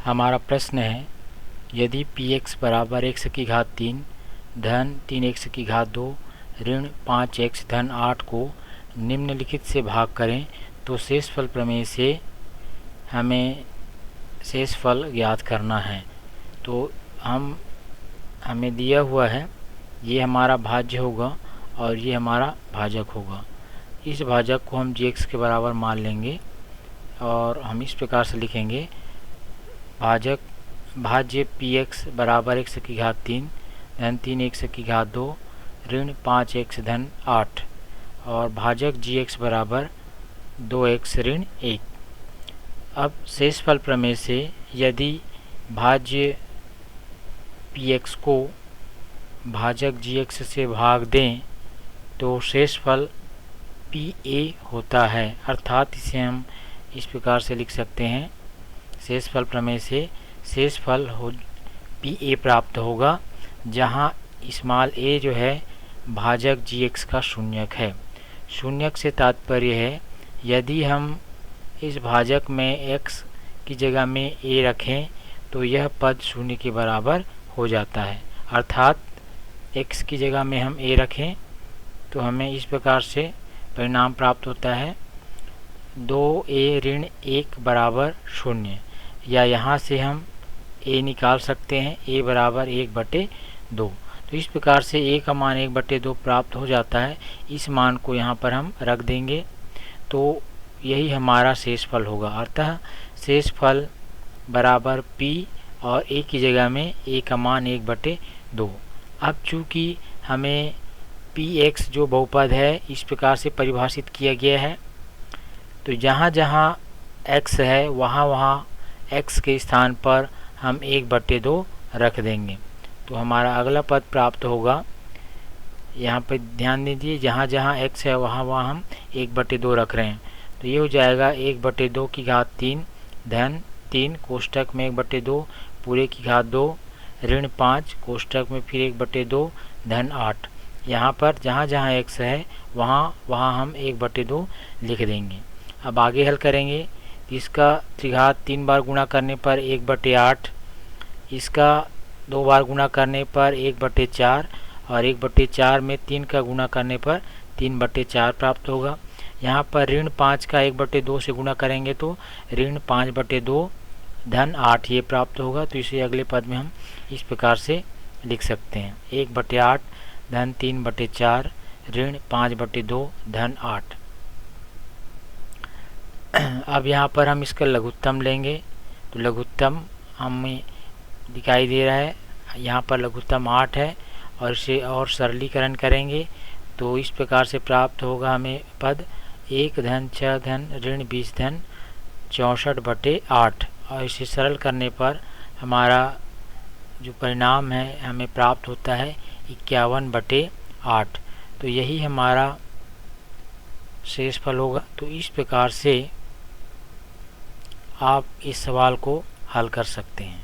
हमारा प्रश्न है, यदि px बराबर x की घात 3 धन 3x की घात 2 ऋण 5x धन 8 को निम्नलिखित से भाग करें तो शेषफल प्रमेय से हमें शेषफल ज्ञात करना है। तो हमें दिया हुआ है, ये हमारा भाज्य होगा और ये हमारा भाजक होगा। इस भाजक को हम gx के बराबर मान लेंगे और हम इस प्रकार से लिखेंगे, भाज्य px बराबर x की घात 3 धन 3x की घात 2 ऋण 5x धन 8 और भाजक gx बराबर 2x ऋण 1। अब शेषफल प्रमेय से यदि भाज्य px को भाजक gx से भाग दें तो शेषफल pa होता है, अर्थात इसे हम इस प्रकार से लिख सकते हैं, शेषफल प्रमेय से शेषफल pa प्राप्त होगा, जहाँ स्मॉल a जो है भाजक gx का शून्यक है। शून्यक से तात्पर्य है यदि हम इस भाजक में x की जगह में a रखें तो यह पद शून्य के बराबर हो जाता है, अर्थात x की जगह में हम a रखें तो हमें इस प्रकार से परिणाम प्राप्त होता है 2a ऋण 1 बराबर 0, या यहाँ से हम a निकाल सकते हैं, a बराबर 1/2। तो इस प्रकार से a का मान 1/2 प्राप्त हो जाता है। इस मान को यहाँ पर हम रख देंगे तो यही हमारा शेषफल होगा। अतः शेषफल बराबर p और a की जगह में a का मान 1/2। अब चूँकि हमें px जो बहुपद है इस प्रकार से परिभाषित किया गया है, तो जहाँ जहाँ x है वहाँ x के स्थान पर हम 1/2 रख देंगे। तो हमारा अगला पद प्राप्त होगा, यहाँ पर ध्यान दीजिए, जहाँ जहाँ x है वहाँ हम 1/2 रख रहे हैं। तो ये हो जाएगा 1/2 की घात 3 धन 3 कोष्टक में 1/2 पूरे की घात 2 ऋण 5 कोष्टक में फिर 1/2 धन 8। यहाँ पर जहाँ जहाँ x है वहाँ हम 1/2 लिख देंगे। अब आगे हल करेंगे, इसका त्रिघात 3 बार गुणा करने पर 1/8, इसका 2 बार गुणा करने पर 1/4 और 1/4 में 3 का गुणा करने पर 3/4 प्राप्त होगा। यहाँ पर ऋण 5 का 1/2 से गुणा करेंगे तो ऋण 5/2 धन 8 ये प्राप्त होगा। तो इसे अगले पद में हम इस प्रकार से लिख सकते हैं, 1/8 धन 3/4 ऋण 5/2 धन 8। अब यहाँ पर हम इसका लघुत्तम लेंगे तो लघुत्तम हमें दिखाई दे रहा है, यहाँ पर लघुत्तम 8 है और इसे और सरलीकरण करेंगे तो इस प्रकार से प्राप्त होगा हमें पद 1 धन 6 धन ऋण 20 धन 64/8 और इसे सरल करने पर हमारा जो परिणाम है हमें प्राप्त होता है 51/8। तो यही हमारा शेषफल होगा। तो इस प्रकार से आप इस सवाल को हल कर सकते हैं।